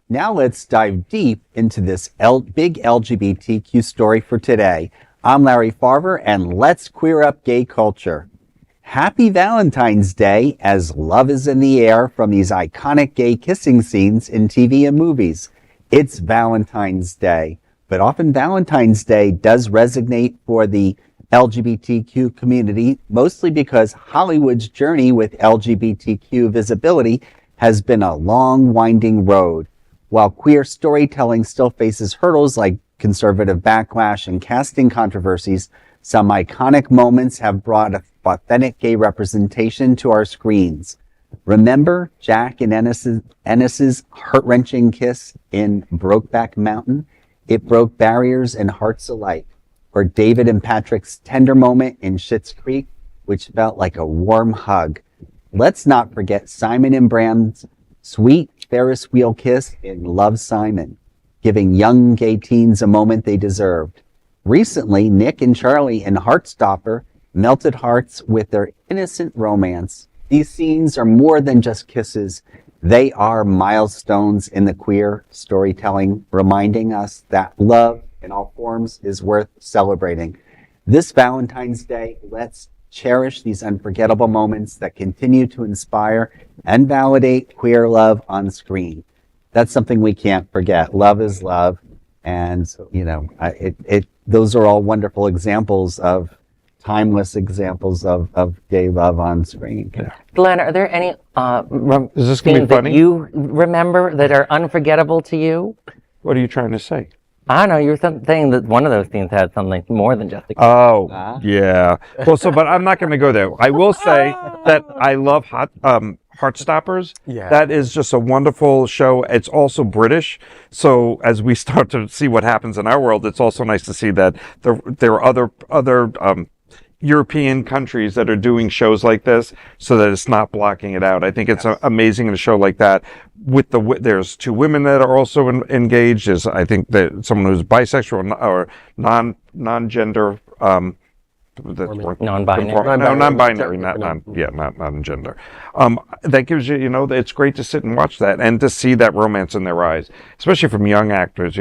Now let's dive deep into this big LGBTQ story for today. I'm Larry Farver, and let's queer up gay culture. Happy Valentine's Day, as love is in the air from these iconic gay kissing scenes in TV and movies. It's Valentine's Day, but often Valentine's Day does resonate for the LGBTQ community, mostly because Hollywood's journey with LGBTQ visibility has been a long, winding road. While queer storytelling still faces hurdles like conservative backlash and casting controversies, some iconic moments have brought authentic gay representation to our screens. Remember Jack and Ennis's heart-wrenching kiss in Brokeback Mountain? It broke barriers and hearts alike. Or David and Patrick's tender moment in Schitt's Creek, which felt like a warm hug. Let's not forget Simon and Bram's sweet Ferris wheel kiss in Love, Simon, giving young gay teens a moment they deserved. Recently, Nick and Charlie in Heartstopper melted hearts with their innocent romance. These scenes are more than just kisses. They are milestones in the queer storytelling, reminding us that love in all forms is worth celebrating. This Valentine's Day, let's cherish these unforgettable moments that continue to inspire and validate queer love on screen. That's something we can't forget. Love is love. And, those are all wonderful examples of timeless examples of gay love on screen. Yeah. Glenn, are there any is this gonna be funny? that you remember that are unforgettable to you? What are you trying to say? I don't know, you were saying that one of those scenes had something more than just a kiss. Oh, yeah. Well, but I'm not going to go there. I will say that I love Heartstoppers. Yeah. That is just a wonderful show. It's also British. So as we start to see what happens in our world, it's also nice to see that there are other European countries that are doing shows like this so that it's not blocking it out. I think it's amazing in a show like that. There's two women that are also engaged. There's, I think, that someone who's bisexual or non-gender, non-binary, not non-gender. That gives you, it's great to sit and watch that and to see that romance in their eyes, especially from young actors,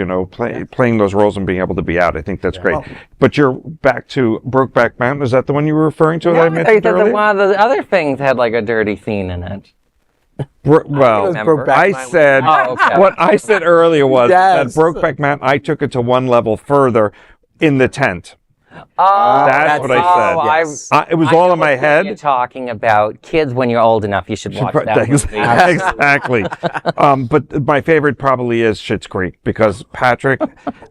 playing those roles and being able to be out. I think that's great. But you're back to Brokeback Mountain. Is that the one you were referring to? Yeah, that I mentioned earlier? One of the other things had like a dirty scene in it. What I said earlier was that Brokeback Mountain, I took it to one level further in the tent. Oh, that's what I said. It was all in my head. You're talking about kids when you're old enough. You should watch that movie. Exactly. But my favorite probably is Schitt's Creek because Patrick,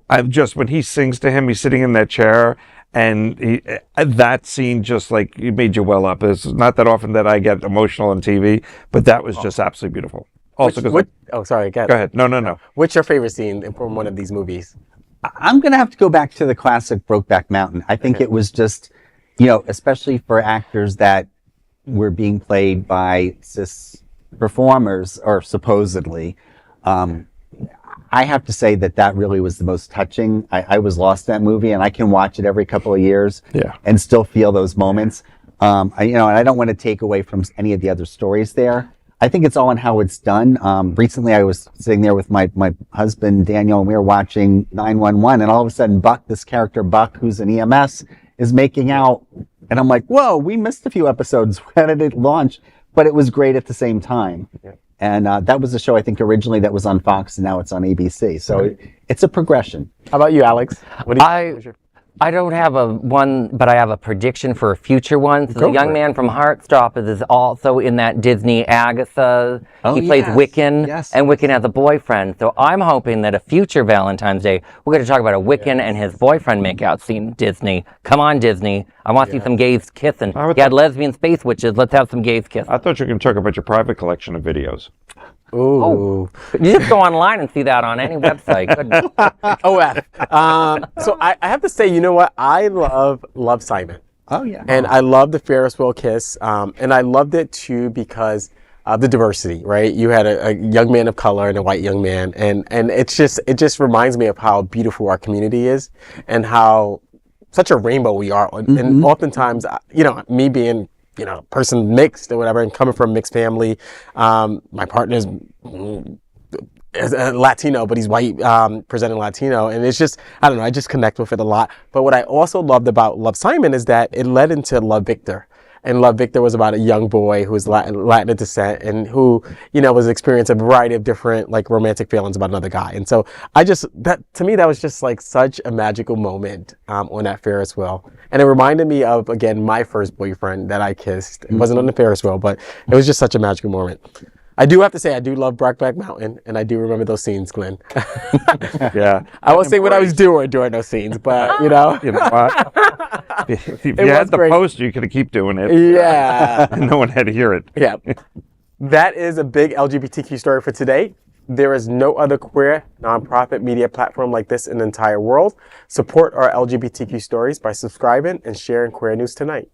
when he sings to him, he's sitting in that chair, and that scene just like it made you well up. It's not that often that I get emotional on TV, but that was just absolutely beautiful. Also, sorry, go ahead. No. What's your favorite scene from one of these movies? I'm going to have to go back to the classic Brokeback Mountain. I think it was just, especially for actors that were being played by cis performers, or supposedly, I have to say that really was the most touching. I was lost in that movie, and I can watch it every couple of years and still feel those moments. And I don't want to take away from any of the other stories there. I think it's all in how it's done. Recently, I was sitting there with my husband, Daniel, and we were watching 911, and all of a sudden, this character Buck, who's an EMS, is making out. And I'm like, whoa, we missed a few episodes. When did it launch? But it was great at the same time. Yeah. And that was a show, I think, originally that was on Fox, and now it's on ABC. So it's a progression. How about you, Alex? I don't have one, but I have a prediction for a future one. So the young man from Heartstopper is also in that Disney Agatha. He plays Wiccan, and Wiccan has a boyfriend. So I'm hoping that a future Valentine's Day, we're going to talk about a Wiccan and his boyfriend makeout scene. Disney, come on, Disney! I want to see some gays kissing. You had lesbian space witches. Let's have some gays kissing. I thought you were going to talk about your private collection of videos. Ooh. Oh, you just go online and see that on any website. So I have to say, you know what? I love Simon. Oh, yeah. And I love the Ferris wheel kiss. And I loved it, too, because of the diversity, right? You had a young man of color and a white young man. And it just reminds me of how beautiful our community is and how such a rainbow we are. Mm-hmm. And oftentimes, me being person mixed or whatever and coming from a mixed family, my partner's as a Latino, but he's white, presenting Latino. And it's just, I don't know, I just connect with it a lot. But what I also loved about Love, Simon is that it led into Love, Victor. And Love, Victor was about a young boy who was Latin descent and who, was experiencing a variety of different like romantic feelings about another guy. And so to me, that was just like such a magical moment on that Ferris wheel. And it reminded me of, again, my first boyfriend that I kissed. It wasn't on the Ferris wheel, but it was just such a magical moment. I do have to say, I do love Brokeback Mountain, and I do remember those scenes, Glenn. Yeah. I won't say what I was doing during those scenes, but, You know what? If you had the poster, you could keep doing it. Yeah. And no one had to hear it. Yeah. That is a big LGBTQ story for today. There is no other queer nonprofit media platform like this in the entire world. Support our LGBTQ stories by subscribing and sharing Queer News Tonight.